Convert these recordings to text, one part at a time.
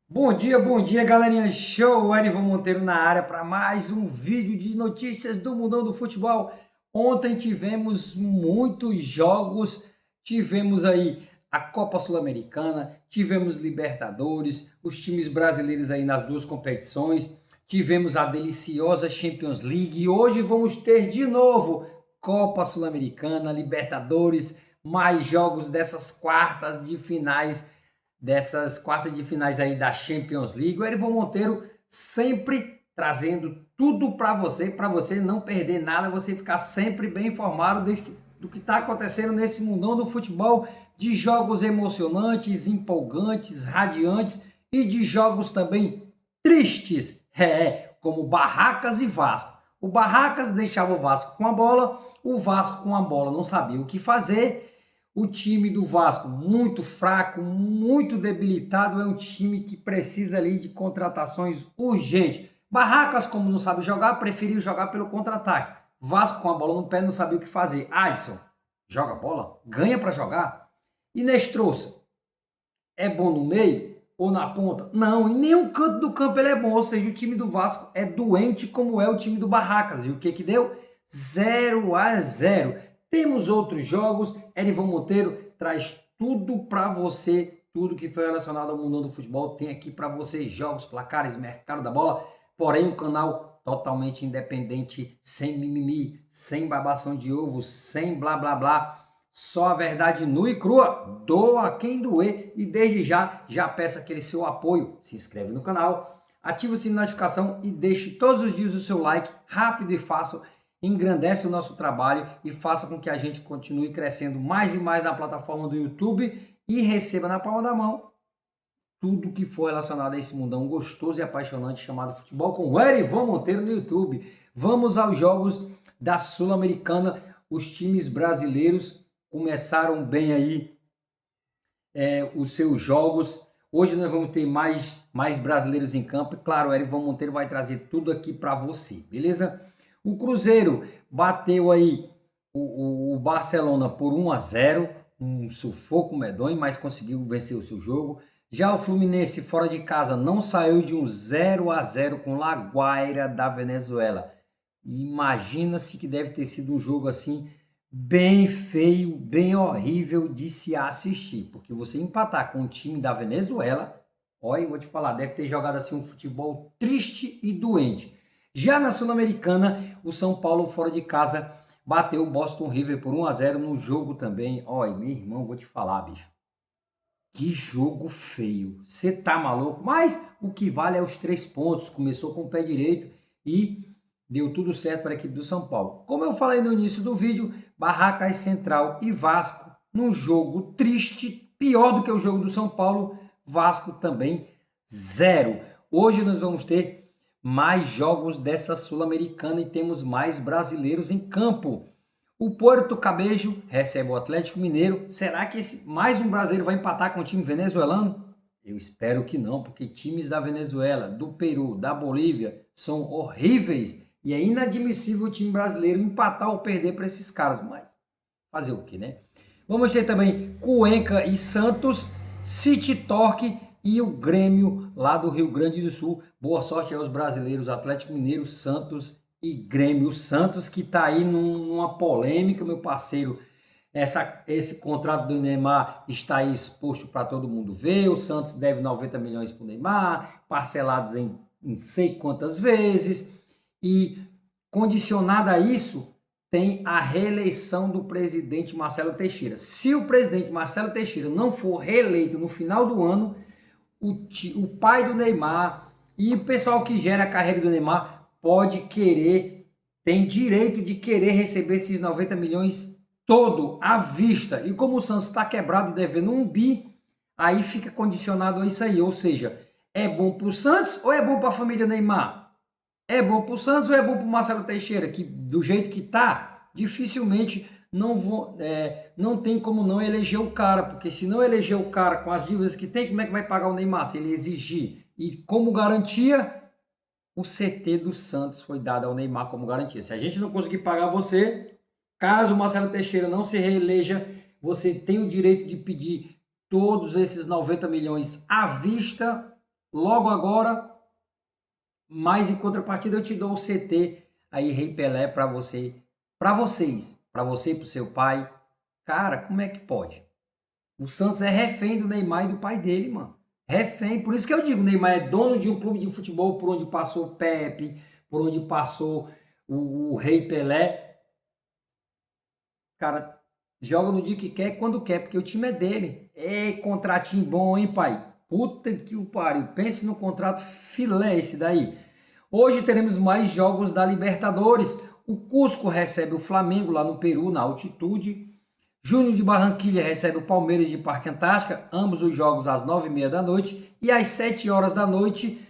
Bom dia, galerinha. Show! Erivan Monteiro na área para mais um vídeo de notícias do mundão do futebol. Ontem tivemos muitos jogos, tivemos aí a Copa Sul-Americana, tivemos Libertadores, os times brasileiros aí nas duas competições, tivemos a deliciosa Champions League e hoje vamos ter de novo Copa Sul-Americana, Libertadores, mais jogos dessas quartas de finais aí da Champions League. O Erivan Monteiro sempre trazendo tudo para você não perder nada, você ficar sempre bem informado do que está acontecendo nesse mundão do futebol, de jogos emocionantes, empolgantes, radiantes e de jogos também tristes, como Barracas e Vasco. O Barracas deixava o Vasco com a bola, o Vasco com a bola não sabia o que fazer. O time do Vasco muito fraco, muito debilitado, é um time que precisa ali de contratações urgentes. Barracas, como não sabe jogar, preferiu jogar pelo contra-ataque. Vasco com a bola no pé não sabia o que fazer. Alisson, joga bola, ganha para jogar. E Nestroça, é bom no meio ou na ponta? Não, em nenhum canto do campo ele é bom, ou seja, o time do Vasco é doente como é o time do Barracas. E o que deu? 0-0. Temos outros jogos, Erivan Monteiro traz tudo para você, tudo que foi relacionado ao mundo do futebol tem aqui para você, jogos, placares, mercado da bola, porém um canal totalmente independente, sem mimimi, sem babação de ovo, sem blá blá blá, só a verdade nua e crua, doa quem doer e desde já peça aquele seu apoio, se inscreve no canal, ativa o sininho de notificação e deixe todos os dias o seu like, rápido e fácil, engrandece o nosso trabalho e faça com que a gente continue crescendo mais e mais na plataforma do YouTube e receba na palma da mão tudo que for relacionado a esse mundão gostoso e apaixonante chamado futebol com o Erivan Monteiro no YouTube. Vamos aos jogos da Sul-Americana. Os times brasileiros começaram bem aí os seus jogos. Hoje nós vamos ter mais brasileiros em campo. E claro, o Erivan Monteiro vai trazer tudo aqui para você, beleza? O Cruzeiro bateu aí o Barcelona por 1-0, um sufoco medonho, mas conseguiu vencer o seu jogo. Já o Fluminense fora de casa não saiu de um 0-0 com La Guaira da Venezuela. Imagina-se que deve ter sido um jogo assim bem feio, bem horrível de se assistir, porque você empatar com o time da Venezuela, olha, eu vou te falar, deve ter jogado assim um futebol triste e doente. Já na Sul-Americana, o São Paulo fora de casa bateu o Boston River por 1-0 no jogo também. Olha, meu irmão, vou te falar, bicho. Que jogo feio. Você tá maluco? Mas o que vale é os 3 pontos. Começou com o pé direito e deu tudo certo para a equipe do São Paulo. Como eu falei no início do vídeo, Barracas Central e Vasco num jogo triste, pior do que o jogo do São Paulo. Vasco também 0. Hoje nós vamos ter mais jogos dessa Sul-Americana e temos mais brasileiros em campo. O Porto Cabejo recebe o Atlético Mineiro. Será que mais um brasileiro vai empatar com o time venezuelano? Eu espero que não, porque times da Venezuela, do Peru, da Bolívia são horríveis e é inadmissível o time brasileiro empatar ou perder para esses caras. Mas fazer o que, né? Vamos ter também Cuenca e Santos, City Torque e o Grêmio lá do Rio Grande do Sul. Boa sorte aos brasileiros, Atlético Mineiro, Santos e Grêmio. O Santos que está aí numa polêmica, meu parceiro. Esse contrato do Neymar está aí exposto para todo mundo ver. O Santos deve 90 milhões para o Neymar, parcelados em não sei quantas vezes. E condicionado a isso, tem a reeleição do presidente Marcelo Teixeira. Se o presidente Marcelo Teixeira não for reeleito no final do ano, o pai do Neymar e o pessoal que gera a carreira do Neymar tem direito de querer receber esses 90 milhões todo à vista. E como o Santos está quebrado devendo 1 bi, aí fica condicionado a isso aí. Ou seja, é bom para o Santos ou é bom para a família Neymar? É bom para o Santos ou é bom para o Marcelo Teixeira, que do jeito que está, dificilmente não tem como não eleger o cara, porque se não eleger o cara com as dívidas que tem, como é que vai pagar o Neymar se ele exigir? E como garantia, o CT do Santos foi dado ao Neymar como garantia. Se a gente não conseguir pagar você, caso o Marcelo Teixeira não se reeleja, você tem o direito de pedir todos esses 90 milhões à vista logo agora, mas em contrapartida eu te dou o CT aí, Rei Pelé, para você, para vocês, para você e pro seu pai. Cara, como é que pode? O Santos é refém do Neymar e do pai dele, mano. Refém. Por isso que eu digo, o Neymar é dono de um clube de futebol por onde passou o Pepe, por onde passou o Rei Pelé. Cara, joga no dia que quer, quando quer, porque o time é dele. Ei, contratinho bom, hein, pai? Puta que o pariu. Pense no contrato filé esse daí. Hoje teremos mais jogos da Libertadores. O Cusco recebe o Flamengo lá no Peru, na altitude. Júnior de Barranquilha recebe o Palmeiras de Parque Antártica, ambos os jogos às 9h30 da noite. E às 7 horas da noite,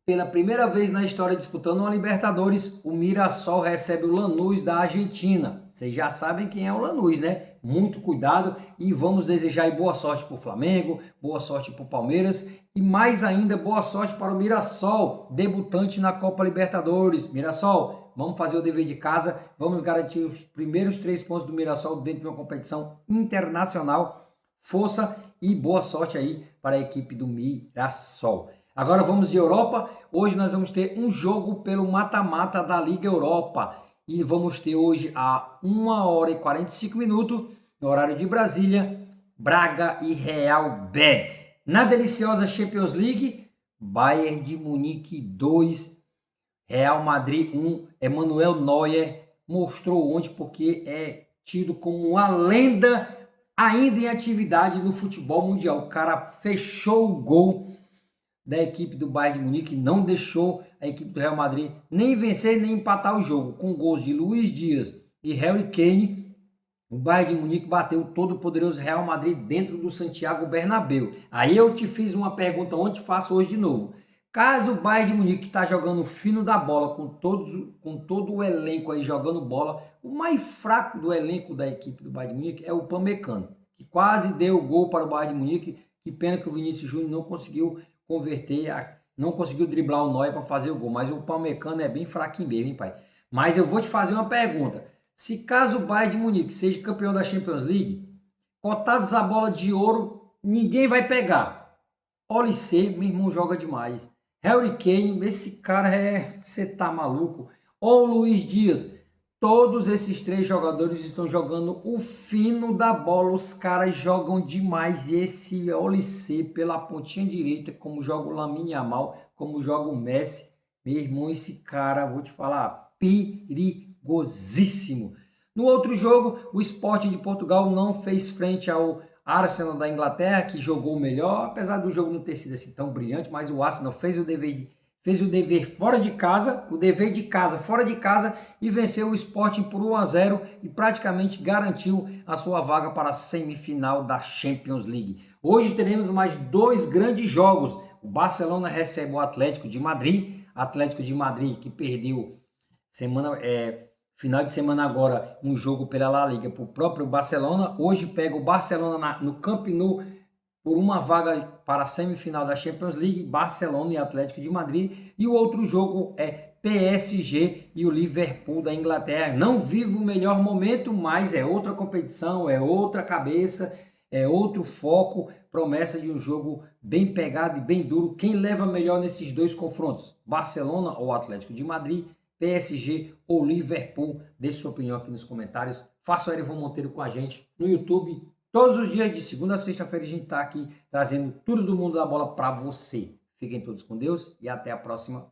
pela primeira vez na história disputando uma Libertadores, o Mirassol recebe o Lanús da Argentina. Vocês já sabem quem é o Lanús, né? Muito cuidado e vamos desejar aí boa sorte para o Flamengo, boa sorte para o Palmeiras e mais ainda boa sorte para o Mirassol, debutante na Copa Libertadores. Mirassol, vamos fazer o dever de casa, vamos garantir os primeiros 3 pontos do Mirassol dentro de uma competição internacional. Força e boa sorte aí para a equipe do Mirassol. Agora vamos de Europa. Hoje nós vamos ter um jogo pelo mata-mata da Liga Europa. E vamos ter hoje a 1h45, no horário de Brasília, Braga e Real Betis. Na deliciosa Champions League, Bayern de Munique 2, Real Madrid 1. Emmanuel Neuer mostrou ontem porque é tido como uma lenda ainda em atividade no futebol mundial. O cara fechou o gol da equipe do Bayern de Munique, não deixou a equipe do Real Madrid nem vencer nem empatar o jogo. Com gols de Luiz Dias e Harry Kane, o Bayern de Munique bateu o todo poderoso Real Madrid dentro do Santiago Bernabéu. Aí eu te fiz uma pergunta ontem, faço hoje de novo. Caso o Bayern de Munique está jogando fino da bola, com todo o elenco aí jogando bola, o mais fraco do elenco da equipe do Bayern de Munique é o Upamecano, que quase deu o gol para o Bayern de Munique. Que pena que o Vinícius Júnior não conseguiu converter, não conseguiu driblar o Neuer para fazer o gol, mas o Upamecano é bem fraquinho mesmo, hein, pai? Mas eu vou te fazer uma pergunta. Se caso o Bayern de Munique seja campeão da Champions League, cotados a bola de ouro, ninguém vai pegar. Olise, meu irmão, joga demais. Harry Kane, esse cara você tá maluco. Ou Luiz Dias. Todos esses 3 jogadores estão jogando o fino da bola. Os caras jogam demais. E esse Olise pela pontinha direita, como joga o Lamine Yamal, como joga o Messi. Meu irmão, esse cara, vou te falar, perigosíssimo. No outro jogo, o Sporting de Portugal não fez frente ao Arsenal da Inglaterra, que jogou melhor, apesar do jogo não ter sido assim tão brilhante, mas o Arsenal fez o dever fora de casa, o dever de casa fora de casa e venceu o Sporting por 1-0 e praticamente garantiu a sua vaga para a semifinal da Champions League. Hoje teremos mais 2 grandes jogos. O Barcelona recebe o Atlético de Madrid que perdeu final de semana agora um jogo pela La Liga para o próprio Barcelona. Hoje pega o Barcelona no Camp Nou por uma vaga para a semifinal da Champions League, Barcelona e Atlético de Madrid. E o outro jogo é PSG e o Liverpool da Inglaterra. Não vive o melhor momento, mas é outra competição, é outra cabeça, é outro foco. Promessa de um jogo bem pegado e bem duro. Quem leva melhor nesses 2 confrontos? Barcelona ou Atlético de Madrid? PSG ou Liverpool? Deixe sua opinião aqui nos comentários. Faça o Erivan Monteiro com a gente no YouTube. Todos os dias, de segunda a sexta-feira, a gente está aqui trazendo tudo do mundo da bola para você. Fiquem todos com Deus e até a próxima.